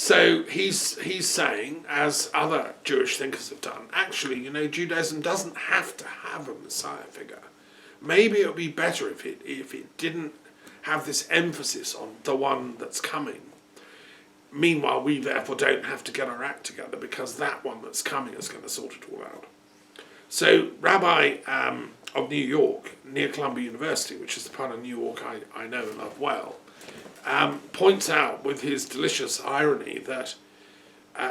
So he's saying, as other Jewish thinkers have done, actually, Judaism doesn't have to have a Messiah figure. Maybe it would be better if it didn't have this emphasis on the one that's coming. Meanwhile, we therefore don't have to get our act together because that one that's coming is going to sort it all out. So Rabbi of New York, near Columbia University, which is the part of New York I know and love well, points out with his delicious irony that,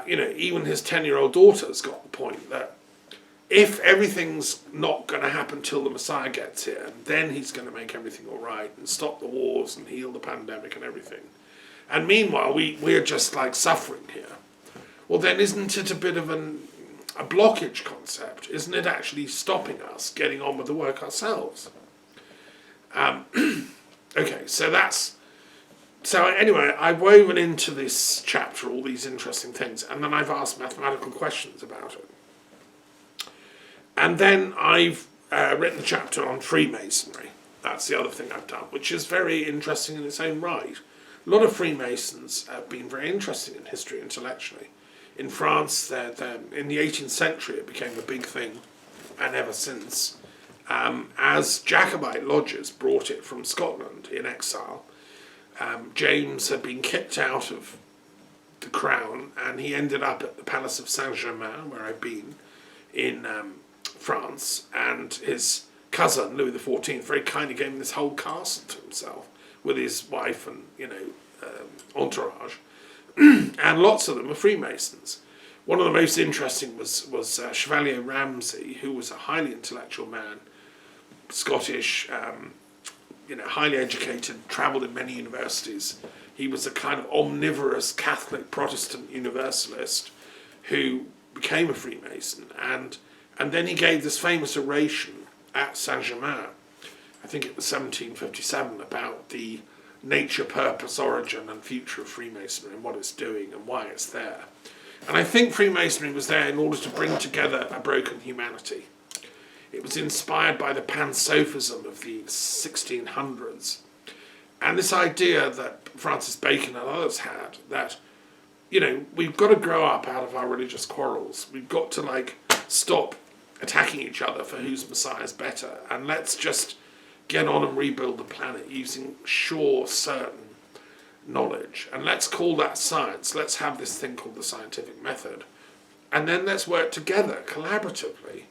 even his 10-year-old daughter's got the point that if everything's not going to happen till the Messiah gets here, then he's going to make everything all right and stop the wars and heal the pandemic and everything. And meanwhile, we're just like suffering here. Well, then isn't it a bit of a blockage concept? Isn't it actually stopping us getting on with the work ourselves? Okay, so anyway, I've woven into this chapter all these interesting things, and then I've asked mathematical questions about it. And then I've written a chapter on Freemasonry. That's the other thing I've done, which is very interesting in its own right. A lot of Freemasons have been very interesting in history intellectually. In France, in the 18th century, it became a big thing, and ever since, as Jacobite lodges brought it from Scotland in exile. James had been kicked out of the crown, and he ended up at the Palace of Saint-Germain, where I've been, in France, and his cousin, Louis XIV, very kindly gave him this whole castle to himself, with his wife and, entourage. And lots of them were Freemasons. One of the most interesting was Chevalier Ramsay, who was a highly intellectual man, Scottish, highly educated, travelled in many universities. He was a kind of omnivorous Catholic Protestant universalist who became a Freemason, and then he gave this famous oration at Saint-Germain, I think it was 1757, about the nature, purpose, origin and future of Freemasonry and what it's doing and why it's there. And I think Freemasonry was there in order to bring together a broken humanity. It was inspired by the Pan-Sophism of the 1600s. And this idea that Francis Bacon and others had, that, we've got to grow up out of our religious quarrels. We've got to, stop attacking each other for whose Messiah is better. And let's just get on and rebuild the planet using sure, certain knowledge. And let's call that science. Let's have this thing called the scientific method. And then let's work together, collaboratively,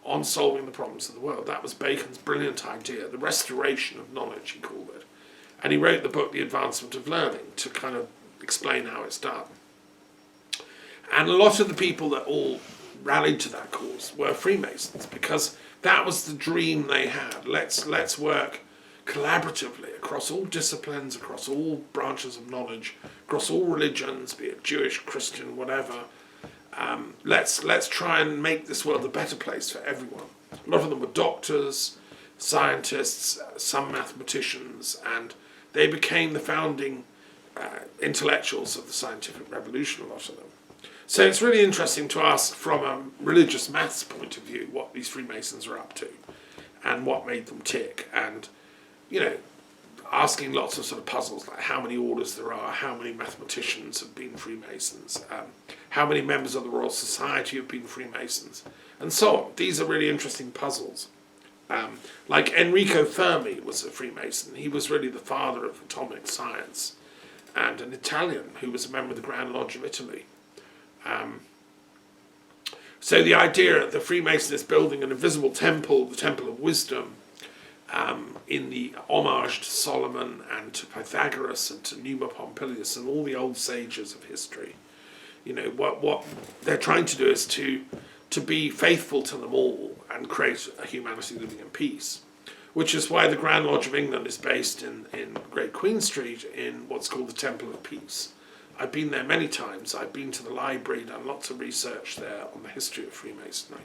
on solving the problems of the world. That was Bacon's brilliant idea, the restoration of knowledge, he called it. And he wrote the book, The Advancement of Learning, to kind of explain how it's done. And a lot of the people that all rallied to that cause were Freemasons, because that was the dream they had. Let's work collaboratively across all disciplines, across all branches of knowledge, across all religions, be it Jewish, Christian, whatever. Let's try and make this world a better place for everyone. A lot of them were doctors, scientists, some mathematicians, and they became the founding intellectuals of the scientific revolution, a lot of them. So it's really interesting to ask from a religious maths point of view what these Freemasons are up to and what made them tick, and asking lots of sort of puzzles like how many orders there are, how many mathematicians have been Freemasons, how many members of the Royal Society have been Freemasons, and so on. These are really interesting puzzles. Like Enrico Fermi was a Freemason. He was really the father of atomic science, and an Italian who was a member of the Grand Lodge of Italy. So the idea of the Freemason is building an invisible temple, the Temple of Wisdom, in the homage to Solomon and to Pythagoras and to Numa Pompilius and all the old sages of history. What they're trying to do is to be faithful to them all and create a humanity living in peace, which is why the Grand Lodge of England is based in Great Queen Street in what's called the Temple of Peace. I've been there many times. I've been to the library, done lots of research there on the history of Freemasonry.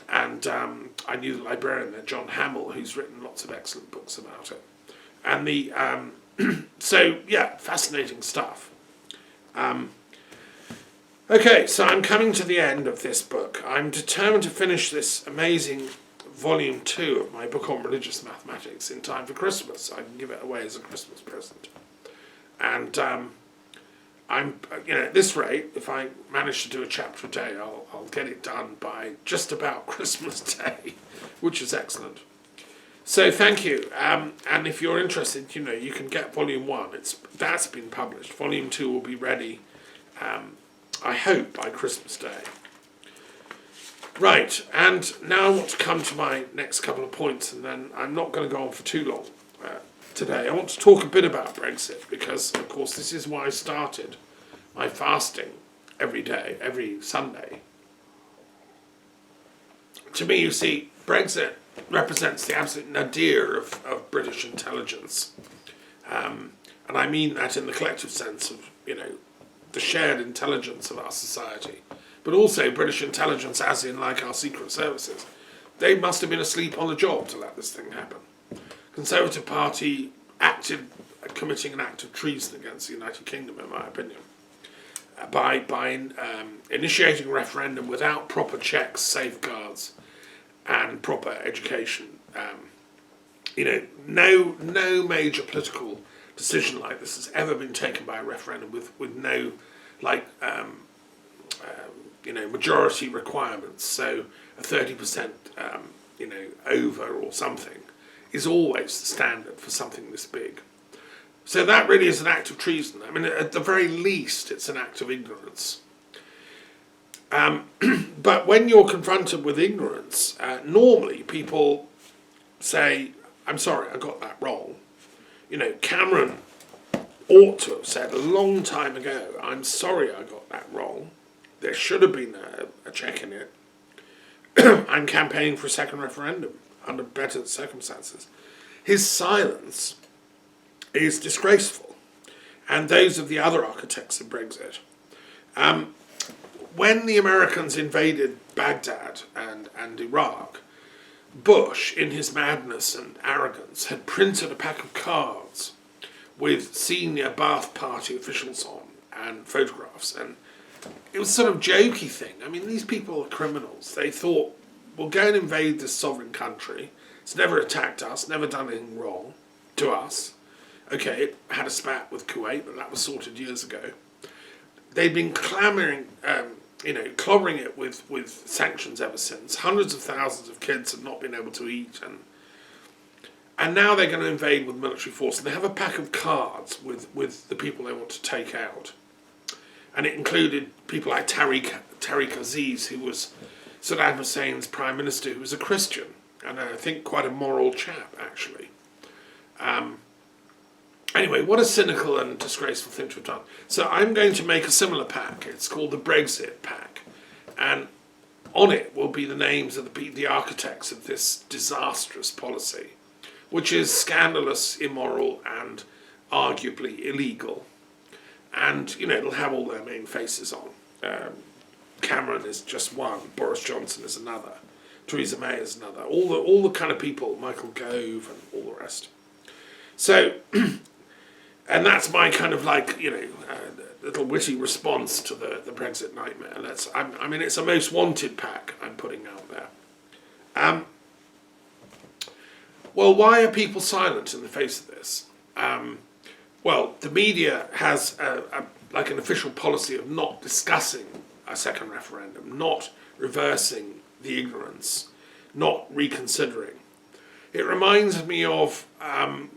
And I knew the librarian there, John Hamill, who's written lots of excellent books about it. And fascinating stuff. Okay, so I'm coming to the end of this book. I'm determined to finish this amazing volume 2 of my book on religious mathematics in time for Christmas. I can give it away as a Christmas present. And I'm, at this rate, if I manage to do a chapter a day, I'll get it done by just about Christmas Day, which is excellent. So thank you. And if you're interested, you can get Volume 1. That's been published. Volume 2 will be ready, I hope, by Christmas Day. Right, and now I want to come to my next couple of points, and then I'm not going to go on for too long today. I want to talk a bit about Brexit, because, of course, this is why I started my fasting every day, every Sunday. To me, you see, Brexit represents the absolute nadir of British intelligence. And I mean that in the collective sense of, the shared intelligence of our society. But also British intelligence as in, like, our secret services. They must have been asleep on the job to let this thing happen. Conservative Party acted, committing an act of treason against the United Kingdom, in my opinion, by initiating a referendum without proper checks, safeguards, and proper education. No major political decision like this has ever been taken by a referendum with no, majority requirements. So a 30%, over or something is always the standard for something this big. So that really is an act of treason. I mean, at the very least, it's an act of ignorance. But when you're confronted with ignorance, normally people say, I'm sorry, I got that wrong. Cameron ought to have said a long time ago, I'm sorry I got that wrong. There should have been a check in it. I'm campaigning for a second referendum under better circumstances. His silence is disgraceful, and those of the other architects of Brexit. When the Americans invaded Baghdad and Iraq, Bush, in his madness and arrogance, had printed a pack of cards with senior Ba'ath Party officials on and photographs, and it was a sort of jokey thing. I mean, these people are criminals. They thought, we'll go and invade this sovereign country. It's never attacked us, never done anything wrong to us. Okay, it had a spat with Kuwait, but that was sorted years ago. They'd been clobbering it with sanctions ever since. Hundreds of thousands of kids have not been able to eat, and now they're going to invade with military force. And they have a pack of cards with the people they want to take out. And it included people like Tariq Aziz, who was Saddam Hussein's prime minister, who was a Christian, and I think quite a moral chap, actually. Anyway, what a cynical and disgraceful thing to have done. So I'm going to make a similar pack. It's called the Brexit pack. And on it will be the names of the architects of this disastrous policy, which is scandalous, immoral, and arguably illegal. And, it'll have all their main faces on. Cameron is just one. Boris Johnson is another. Theresa May is another. All the kind of people, Michael Gove and all the rest. So, and that's my kind of little witty response to the Brexit nightmare. It's a most wanted pack I'm putting out there. Well, why are people silent in the face of this? Well, the media has an official policy of not discussing a second referendum, not reversing the ignorance, not reconsidering. It reminds me of,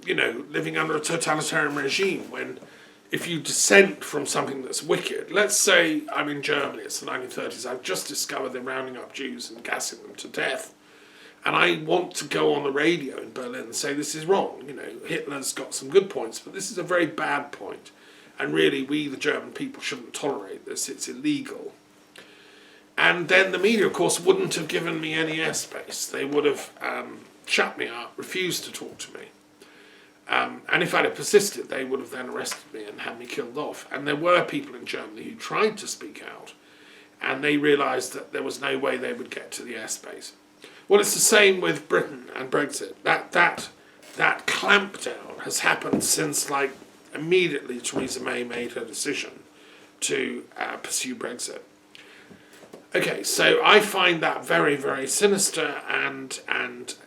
living under a totalitarian regime when if you dissent from something that's wicked, let's say I'm in Germany, it's the 1930s, I've just discovered they're rounding up Jews and gassing them to death. And I want to go on the radio in Berlin and say this is wrong. Hitler's got some good points, but this is a very bad point. And really, we, the German people, shouldn't tolerate this. It's illegal. And then the media, of course, wouldn't have given me any airspace. They would have shut me up, refused to talk to me. And if I'd have persisted, they would have then arrested me and had me killed off. And there were people in Germany who tried to speak out, and they realised that there was no way they would get to the airspace. Well, it's the same with Britain and Brexit. That clampdown has happened since, immediately Theresa May made her decision to pursue Brexit. Okay, so I find that very, very sinister and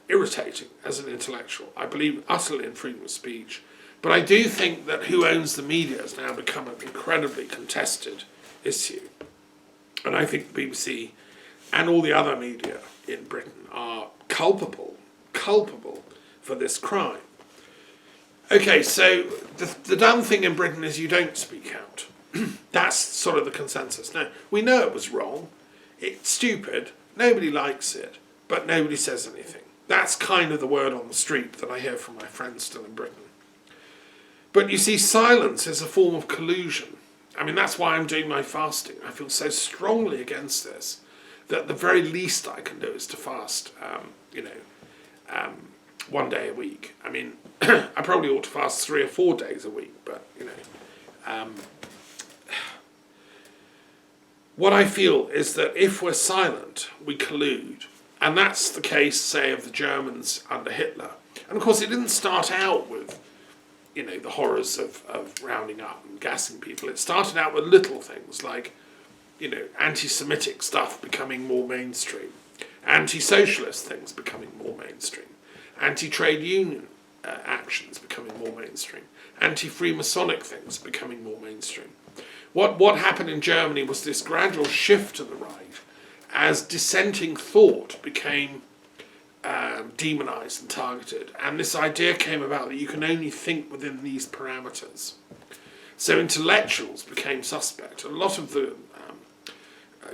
irritating as an intellectual. I believe utterly in freedom of speech, But I do think that who owns the media has now become an incredibly contested issue. And I think the BBC and all the other media in Britain are culpable for this crime. Okay, so the dumb thing in Britain is you don't speak out. That's sort of the consensus. Now, we know it was wrong. It's stupid. Nobody likes it. But nobody says anything. That's kind of the word on the street that I hear from my friends still in Britain. But you see, silence is a form of collusion. I mean, that's why I'm doing my fasting. I feel so strongly against this that the very least I can do is to fast, 1 day a week. I mean, I probably ought to fast 3 or 4 days a week, but, what I feel is that if we're silent, we collude. And that's the case, say, of the Germans under Hitler. And of course, it didn't start out with, the horrors of rounding up and gassing people. It started out with little things like, anti-Semitic stuff becoming more mainstream, anti-socialist things becoming more mainstream, anti-trade union actions becoming more mainstream, anti-Freemasonic things becoming more mainstream. What happened in Germany was this gradual shift to the right as dissenting thought became demonized and targeted. And this idea came about that you can only think within these parameters. So intellectuals became suspect. A lot of the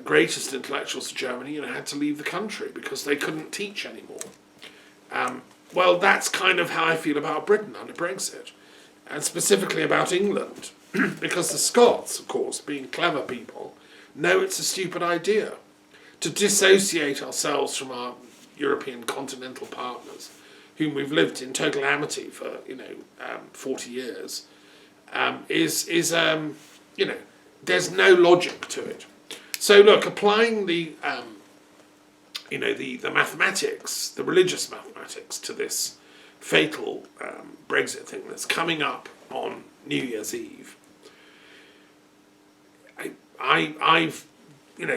greatest intellectuals of Germany had to leave the country because they couldn't teach anymore. Well, that's kind of how I feel about Britain under Brexit, and specifically about England, because the Scots, of course, being clever people, know it's a stupid idea to dissociate ourselves from our European continental partners, whom we've lived in total amity for 40 years. There's no logic to it. So look, applying the mathematics, the religious mathematics, to this fatal Brexit thing that's coming up on New Year's Eve. I've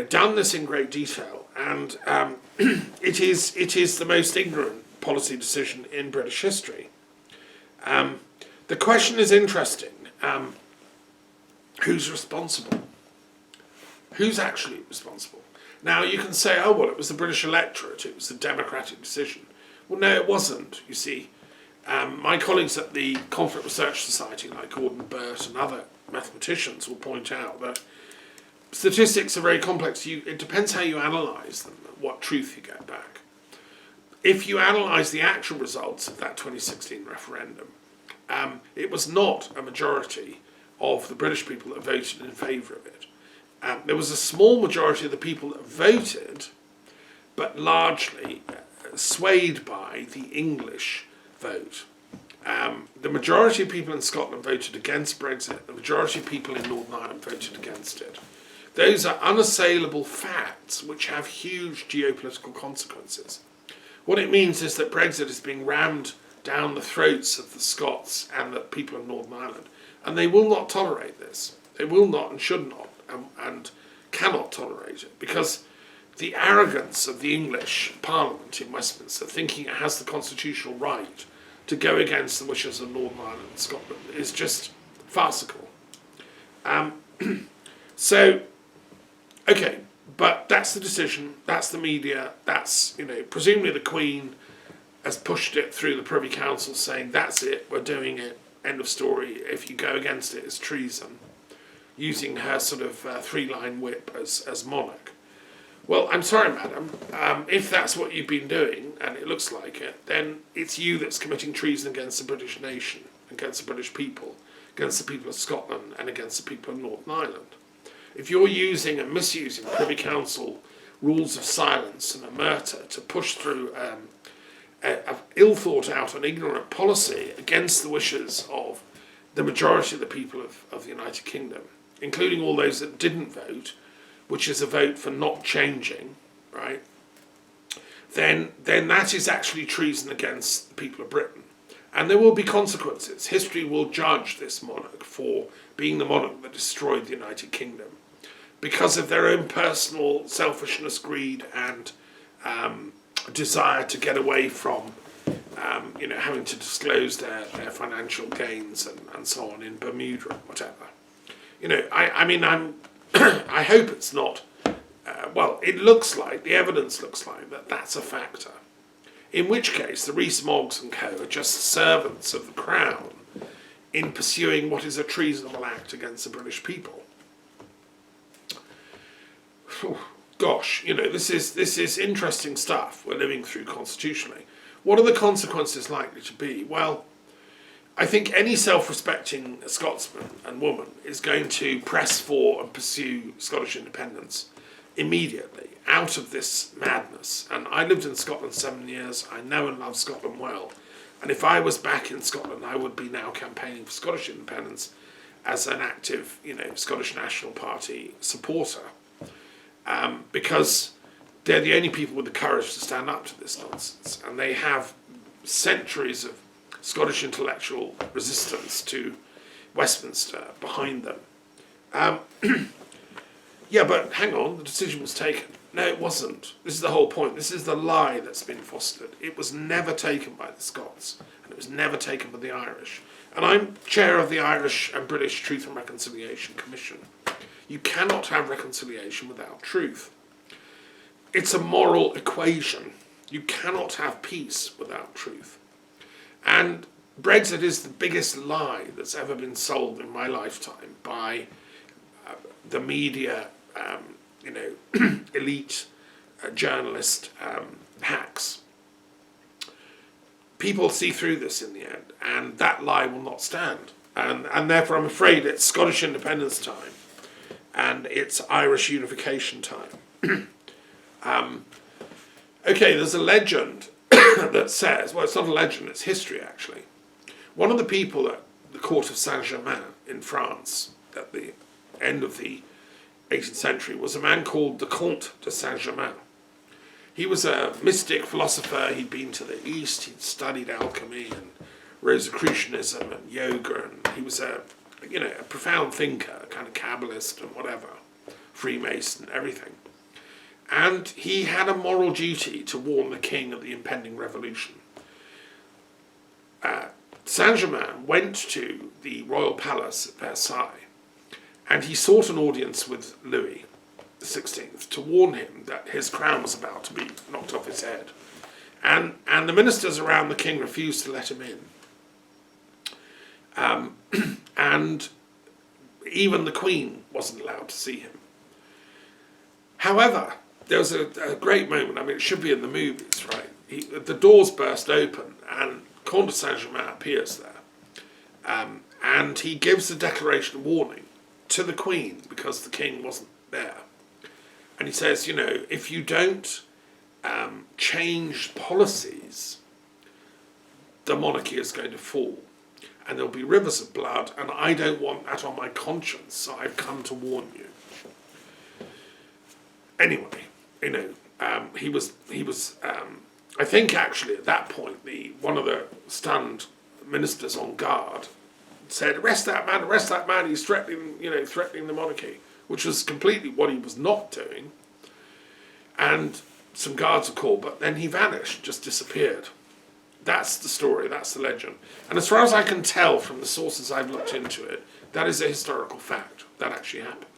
done this in great detail, and it is the most ignorant policy decision in British history. The question is interesting. Who's responsible? Who's actually responsible? Now, you can say, oh, well, it was the British electorate, it was a democratic decision. Well, no, it wasn't, you see. My colleagues at the Conflict Research Society, like Gordon Burt and other mathematicians, will point out that statistics are very complex. It depends how you analyse them, what truth you get back. If you analyse the actual results of that 2016 referendum, it was not a majority of the British people that voted in favour of it. There was a small majority of the people that voted, but largely swayed by the English vote. The majority of people in Scotland voted against Brexit. The majority of people in Northern Ireland voted against it. Those are unassailable facts which have huge geopolitical consequences. What it means is that Brexit is being rammed down the throats of the Scots and the people of Northern Ireland. And they will not tolerate this. They will not and should not and cannot tolerate it, because the arrogance of the English Parliament in Westminster, thinking it has the constitutional right to go against the wishes of Northern Ireland and Scotland, is just farcical. So, okay, but that's the decision, that's the media, that's, presumably the Queen has pushed it through the Privy Council saying, that's it, we're doing it, end of story, if you go against it, it's treason, using her sort of three-line whip as monarch. Well, I'm sorry, madam, if that's what you've been doing, and it looks like it, then it's you that's committing treason against the British nation, against the British people, against the people of Scotland, and against the people of Northern Ireland. If you're using and misusing Privy Council rules of silence and omerta to push through a ill-thought-out and ignorant policy against the wishes of the majority of the people of the United Kingdom, including all those that didn't vote, which is a vote for not changing, right, then that is actually treason against the people of Britain. And there will be consequences. History will judge this monarch for being the monarch that destroyed the United Kingdom because of their own personal selfishness, greed, and desire to get away from having to disclose their financial gains and so on in Bermuda or whatever. I hope it's not. It looks like, the evidence looks like that that's a factor. In which case, the Rees-Moggs and co. are just servants of the Crown in pursuing what is a treasonable act against the British people. Gosh, this is interesting stuff we're living through constitutionally. What are the consequences likely to be? Well, I think any self-respecting Scotsman and woman is going to press for and pursue Scottish independence immediately out of this madness. And I lived in Scotland 7 years. I know and love Scotland well. And if I was back in Scotland, I would be now campaigning for Scottish independence as an active, Scottish National Party supporter. Because they're the only people with the courage to stand up to this nonsense. And they have centuries of Scottish intellectual resistance to Westminster behind them. Yeah, but hang on, the decision was taken. No, it wasn't. This is the whole point. This is the lie that's been fostered. It was never taken by the Scots, and it was never taken by the Irish. And I'm chair of the Irish and British Truth and Reconciliation Commission. You cannot have reconciliation without truth. It's a moral equation. You cannot have peace without truth. And Brexit is the biggest lie that's ever been sold in my lifetime by the media, elite journalist hacks. People see through this in the end, and that lie will not stand. And therefore I'm afraid it's Scottish independence time, and it's Irish unification time. There's a legend that says, well, it's not a legend, it's history actually. One of the people at the court of Saint-Germain in France at the end of the 18th century was a man called the Comte de Saint-Germain. He was a mystic philosopher. He'd been to the East, he'd studied alchemy and Rosicrucianism and yoga, and he was a profound thinker, a kind of Kabbalist and whatever, Freemason, everything. And he had a moral duty to warn the king of the impending revolution. Saint-Germain went to the royal palace at Versailles, and he sought an audience with Louis XVI to warn him that his crown was about to be knocked off his head. And the ministers around the king refused to let him in. And even the Queen wasn't allowed to see him. However, there was a great moment. I mean, it should be in the movies, right? The doors burst open, and Comte de Saint-Germain appears there. And he gives a declaration of warning to the Queen because the King wasn't there. And he says, if you don't change policies, the monarchy is going to fall. And there'll be rivers of blood, and I don't want that on my conscience, so I've come to warn you. Anyway, he was. I think actually at that point, one of the stunned ministers on guard said, "Arrest that man! He's threatening the monarchy," which was completely what he was not doing. And some guards were called, but then he vanished, just disappeared. That's the story, that's the legend. And as far as I can tell from the sources I've looked into it, that is a historical fact. That actually happened.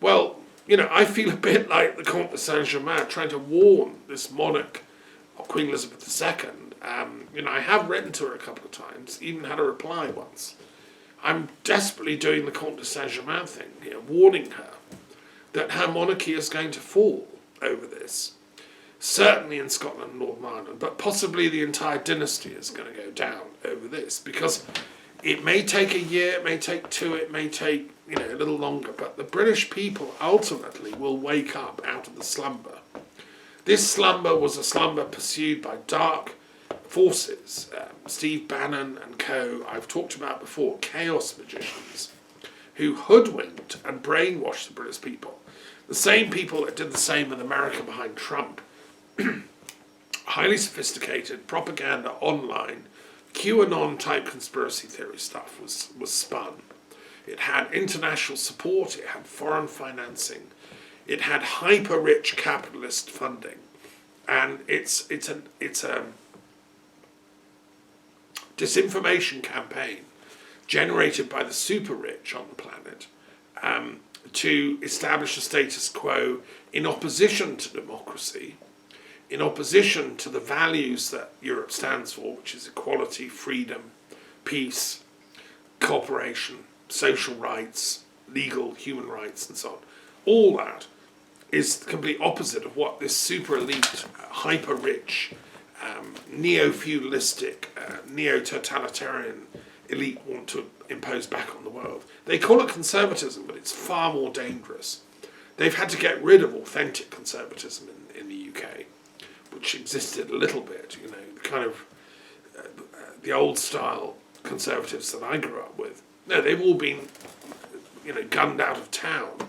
Well, I feel a bit like the Comte de Saint-Germain trying to warn this monarch, Queen Elizabeth II. I have written to her a couple of times, even had a reply once. I'm desperately doing the Comte de Saint-Germain thing here, warning her that her monarchy is going to fall over this. Certainly in Scotland and Northern Ireland, but possibly the entire dynasty is going to go down over this, because it may take a year, it may take two, it may take a little longer, but the British people ultimately will wake up out of the slumber. This slumber was a slumber pursued by dark forces, Steve Bannon and co. I've talked about before, chaos magicians, who hoodwinked and brainwashed the British people. The same people that did the same in America behind Trump. Highly sophisticated propaganda online, QAnon type conspiracy theory stuff was spun. It had international support, it had foreign financing, it had hyper-rich capitalist funding, and it's disinformation campaign generated by the super rich on the planet to establish a status quo in opposition to democracy, in opposition to the values that Europe stands for, which is equality, freedom, peace, cooperation, social rights, legal human rights, and so on. All that is the complete opposite of what this super elite, hyper-rich, neo-feudalistic, neo-totalitarian elite want to impose back on the world. They call it conservatism, but it's far more dangerous. They've had to get rid of authentic conservatism in the UK, which existed a little bit, the kind of the old style conservatives that I grew up with. No, they've all been, gunned out of town,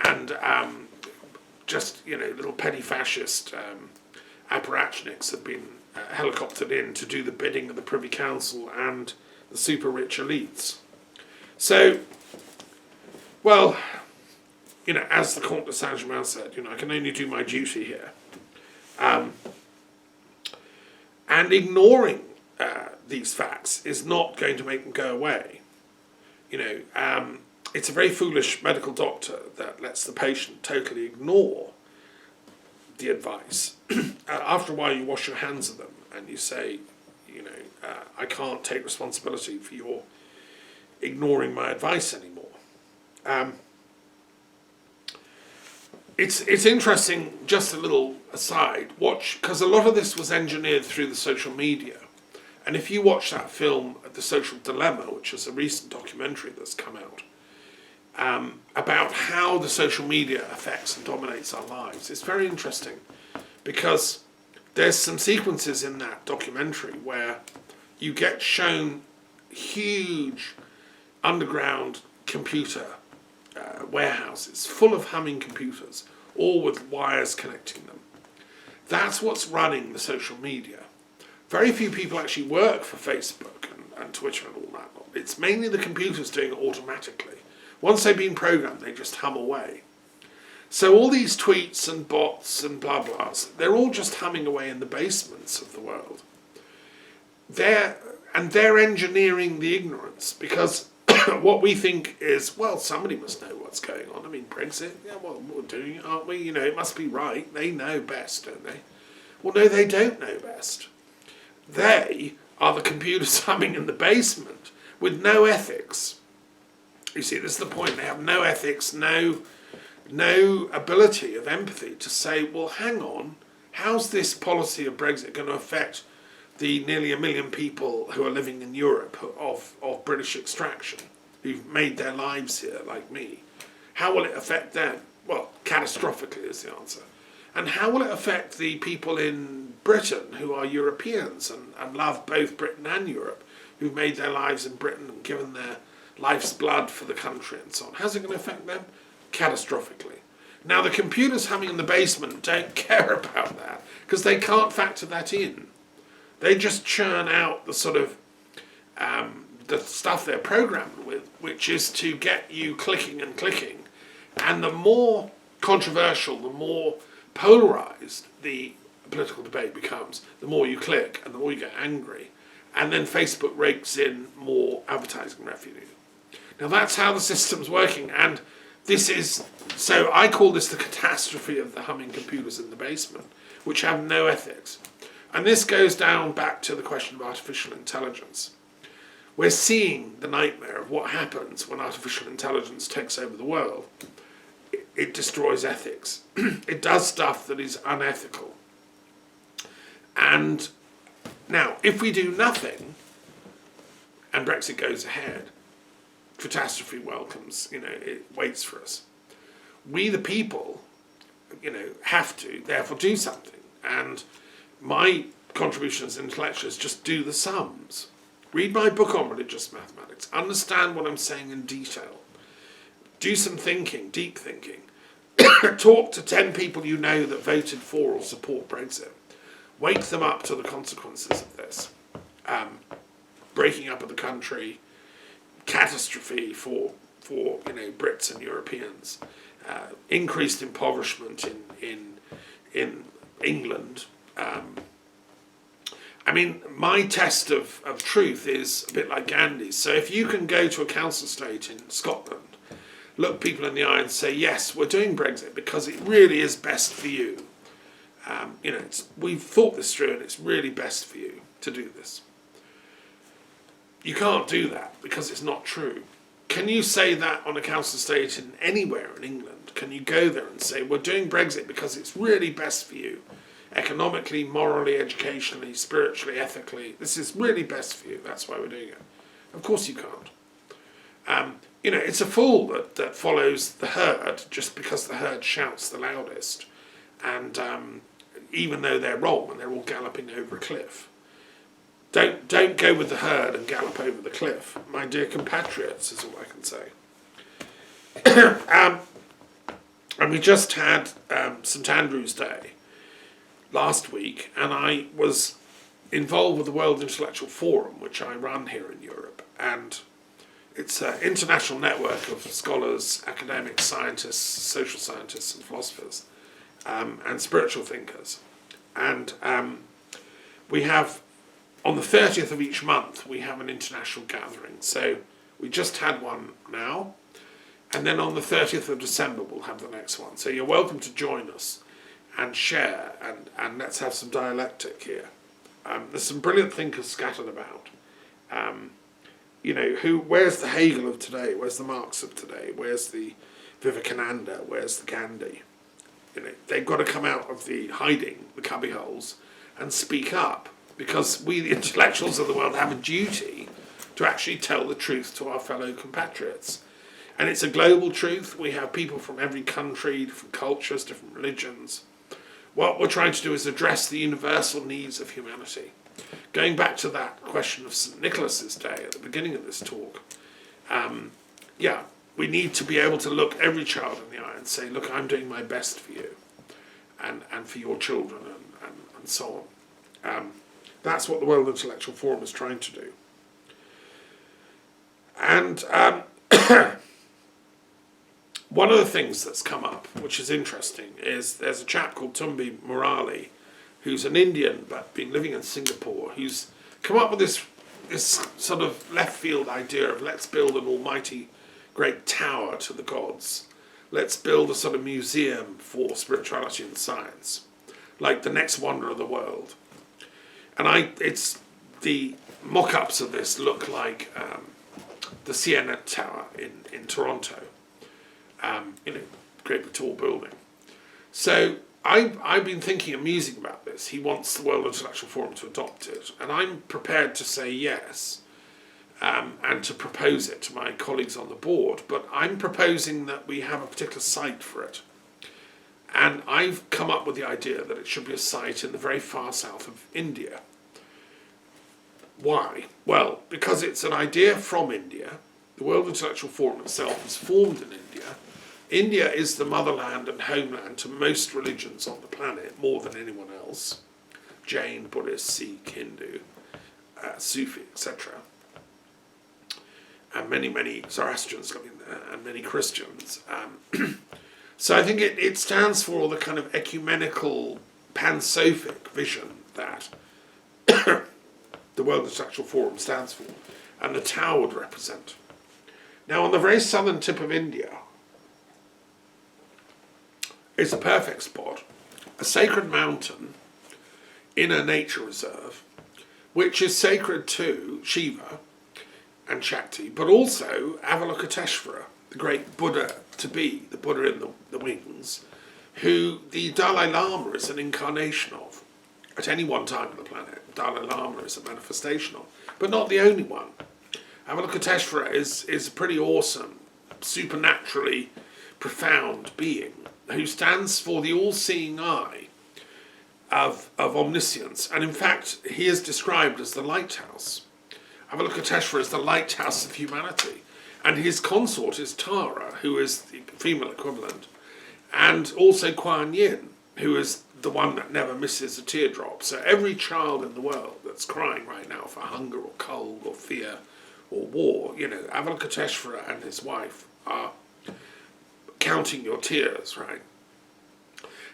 and just little petty fascist apparatchiks have been helicoptered in to do the bidding of the Privy Council and the super rich elites. So, well, as the Comte de Saint-Germain said, I can only do my duty here. And ignoring these facts is not going to make them go away. It's a very foolish medical doctor that lets the patient totally ignore the advice. After a while, you wash your hands of them and you say, I can't take responsibility for your ignoring my advice anymore. It's interesting, just a little aside, because a lot of this was engineered through the social media. And if you watch that film, The Social Dilemma, which is a recent documentary that's come out, about how the social media affects and dominates our lives, it's very interesting, because there's some sequences in that documentary where you get shown huge underground computer warehouses full of humming computers, all with wires connecting them. That's what's running the social media. Very few people actually work for Facebook and Twitter and all that. It's mainly the computers doing it automatically. Once they've been programmed, they just hum away. So all these tweets and bots and blah blahs, they're all just humming away in the basements of the world. They're engineering the ignorance, because what we think is, well, somebody must know what's going on. I mean, Brexit, yeah, well, we're doing it, aren't we? It must be right. They know best, don't they? Well, no, they don't know best. They are the computers humming in the basement with no ethics. You see, this is the point. They have no ethics, no ability of empathy to say, well, hang on, how's this policy of Brexit going to affect the nearly 1 million people who are living in Europe of British extraction, who've made their lives here like me? How will it affect them? Well, catastrophically is the answer. And how will it affect the people in Britain who are Europeans and love both Britain and Europe, who've made their lives in Britain and given their life's blood for the country and so on? How's it going to affect them? Catastrophically. Now, the computers humming in the basement don't care about that, because they can't factor that in. They just churn out the sort of the stuff they're programmed with, which is to get you clicking and clicking. And the more controversial, the more polarized the political debate becomes, the more you click and the more you get angry. And then Facebook rakes in more advertising revenue. Now that's how the system's working, and so I call this the catastrophe of the humming computers in the basement, which have no ethics. And this goes down back to the question of artificial intelligence. We're seeing the nightmare of what happens when artificial intelligence takes over the world. It destroys ethics. It does stuff that is unethical. And now, if we do nothing, and Brexit goes ahead, catastrophe welcomes, it waits for us. We, the people, have to therefore do something. And my contribution as an intellectual is just do the sums. Read my book on religious mathematics. Understand what I'm saying in detail. Do some thinking, deep thinking. Talk to 10 people you know that voted for or support Brexit. Wake them up to the consequences of this. Breaking up of the country, catastrophe for Brits and Europeans, increased impoverishment in England, I mean, my test of truth is a bit like Gandhi's. So if you can go to a council estate in Scotland, look people in the eye and say, yes, we're doing Brexit because it really is best for you. We've thought this through and it's really best for you to do this. You can't do that because it's not true. Can you say that on a council estate in anywhere in England? Can you go there and say, we're doing Brexit because it's really best for you? Economically, morally, educationally, spiritually, ethically. This is really best for you. That's why we're doing it. Of course you can't. It's a fool that follows the herd just because the herd shouts the loudest. And even though they're wrong and they're all galloping over a cliff. Don't go with the herd and gallop over the cliff. My dear compatriots, is all I can say. And we just had St Andrew's Day last week, and I was involved with the World Intellectual Forum, which I run here in Europe, and it's an international network of scholars, academics, scientists, social scientists and philosophers, and spiritual thinkers. And we have, on the 30th of each month, we have an international gathering. So we just had one now, and then on the 30th of December we'll have the next one. So you're welcome to join us and share, and let's have some dialectic here. There's some brilliant thinkers scattered about. Where's the Hegel of today? Where's the Marx of today? Where's the Vivekananda? Where's the Gandhi? They've got to come out of the hiding, the cubby holes, and speak up, because we, the intellectuals of the world, have a duty to actually tell the truth to our fellow compatriots. And it's a global truth. We have people from every country, different cultures, different religions. What we're trying to do is address the universal needs of humanity. Going back to that question of St. Nicholas's Day at the beginning of this talk, we need to be able to look every child in the eye and say, look, I'm doing my best for you and for your children and so on. That's what the World Intellectual Forum is trying to do. And one of the things that's come up, which is interesting, is there's a chap called Tumbi Murali, who's an Indian but been living in Singapore, who's come up with this sort of left field idea of let's build an almighty great tower to the gods. Let's build a sort of museum for spirituality and science, like the next wonder of the world. And it's the mock-ups of this look like the Siena Tower in Toronto. Great big tall building. So I've been thinking and musing about this. He wants the World Intellectual Forum to adopt it, and I'm prepared to say yes, and to propose it to my colleagues on the board, but I'm proposing that we have a particular site for it. And I've come up with the idea that it should be a site in the very far south of India. Why? Well, because it's an idea from India. The World Intellectual Forum itself was formed in India. India is the motherland and homeland to most religions on the planet, more than anyone else. Jain, Buddhist, Sikh, Hindu, Sufi, etc. And many Zoroastrians and many Christians. So I think it stands for the kind of ecumenical, pansophic vision that the World Intellectual Forum stands for, and the Tao would represent. Now, on the very southern tip of India is a perfect spot, a sacred mountain in a nature reserve, which is sacred to Shiva and Shakti, but also Avalokiteshvara, the great Buddha to-be, the Buddha in the wings, who the Dalai Lama is an incarnation of. At any one time on the planet, Dalai Lama is a manifestation of, but not the only one. Avalokiteshvara is a pretty awesome, supernaturally profound being who stands for the all-seeing eye of omniscience. And in fact, he is described as the lighthouse. Avalokiteshvara is the lighthouse of humanity. And his consort is Tara, who is the female equivalent, and also Kuan Yin, who is the one that never misses a teardrop. So every child in the world that's crying right now for hunger or cold or fear or war, Avalokiteshvara and his wife are counting your tears, right?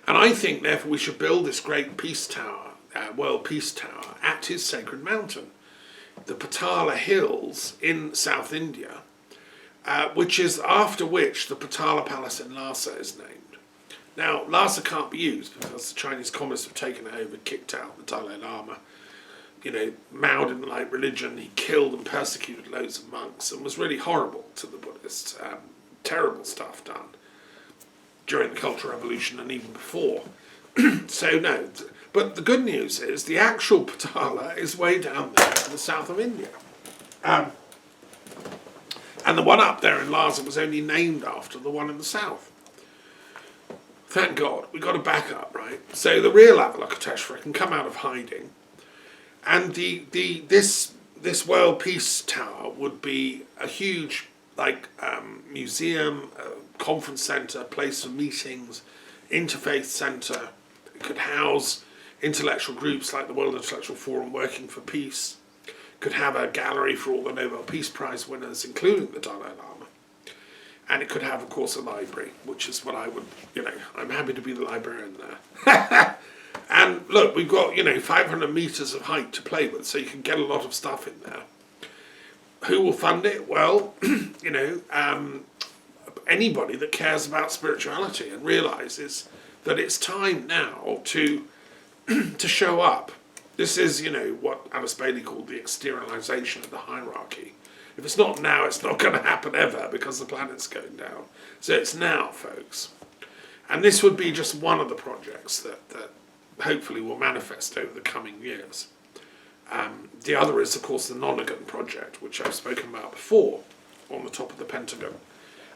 And I think, therefore, we should build this great peace tower World Peace Tower at his sacred mountain, the Patala Hills in South India, which is after which the Patala Palace in Lhasa is named. Now, Lhasa can't be used because the Chinese communists have taken it over, kicked out the Dalai Lama. Mao didn't like religion. He killed and persecuted loads of monks and was really horrible to the Buddhists. Terrible stuff done during the Cultural Revolution and even before. So no, but the good news is the actual Patala is way down there in the south of India. And the one up there in Lhasa was only named after the one in the south. Thank God, we got a backup, right? So the real Avalokiteshvara can come out of hiding, and this World Peace Tower would be a huge museum, conference centre, place for meetings, interfaith centre. It could house intellectual groups like the World Intellectual Forum working for peace. Could have a gallery for all the Nobel Peace Prize winners, including the Dalai Lama. And it could have, of course, a library, which is what I would, I'm happy to be the librarian there. And look, we've got, 500 metres of height to play with, so you can get a lot of stuff in there. Who will fund it? Well, anybody that cares about spirituality and realises that it's time now to show up. This is, what Alice Bailey called the externalization of the hierarchy. If it's not now, it's not going to happen ever because the planet's going down. So it's now, folks. And this would be just one of the projects that hopefully will manifest over the coming years. The other is, of course, the Nonagon project, which I've spoken about before, on the top of the Pentagon.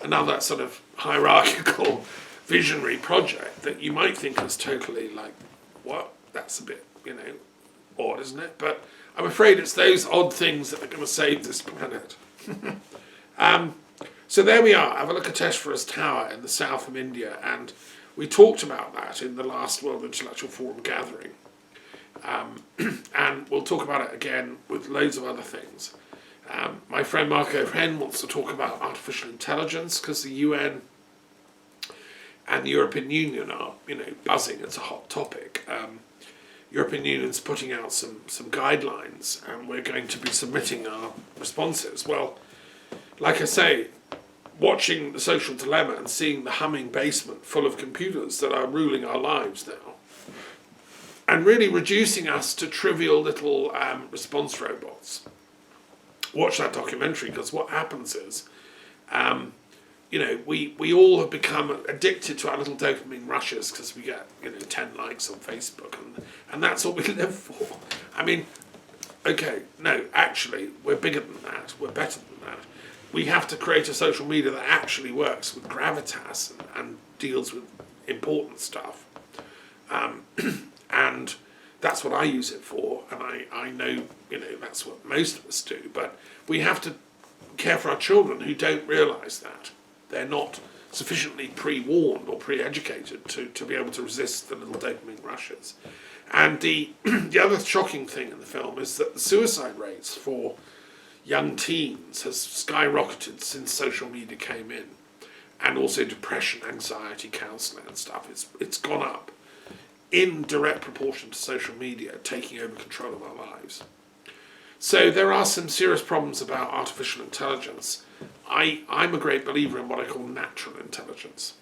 Another sort of hierarchical, visionary project that you might think is totally what? That's a bit, odd, isn't it? But I'm afraid it's those odd things that are going to save this planet. So there we are, Avalokiteshvara's tower in the south of India, and we talked about that in the last World Intellectual Forum gathering. And we'll talk about it again with loads of other things. My friend Marco Wren wants to talk about artificial intelligence because the UN and the European Union are, buzzing. It's a hot topic. European Union's putting out some guidelines, and we're going to be submitting our responses. Well, like I say, watching The Social Dilemma and seeing the humming basement full of computers that are ruling our lives now, and really reducing us to trivial little response robots. Watch that documentary, because what happens is, we all have become addicted to our little dopamine rushes because we get 10 likes on Facebook, and that's what we live for. I mean, okay, no, actually, we're bigger than that. We're better than that. We have to create a social media that actually works with gravitas and deals with important stuff. And that's what I use it for, and I know, that's what most of us do. But we have to care for our children who don't realise that. They're not sufficiently pre-warned or pre-educated to be able to resist the little dopamine rushes. And the other shocking thing in the film is that the suicide rates for young teens has skyrocketed since social media came in, and also depression, anxiety, counselling and stuff. It's gone up in direct proportion to social media taking over control of our lives. So there are some serious problems about artificial intelligence. I'm a great believer in what I call natural intelligence.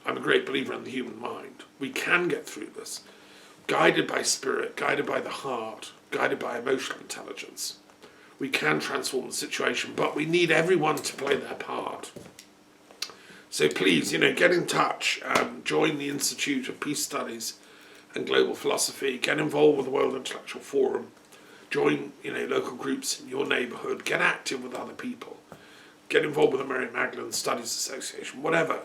I'm a great believer in the human mind. We can get through this, guided by spirit, guided by the heart, guided by emotional intelligence. We can transform the situation, but we need everyone to play their part. So please, get in touch, join the Institute of Peace Studies and Global Philosophy, get involved with the World Intellectual Forum, join, local groups in your neighbourhood, get active with other people, get involved with the Mary Magdalene Studies Association, whatever,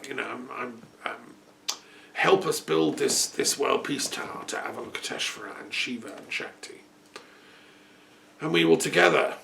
help us build this World Peace Tower to Avalokiteshvara and Shiva and Shakti. And we will together,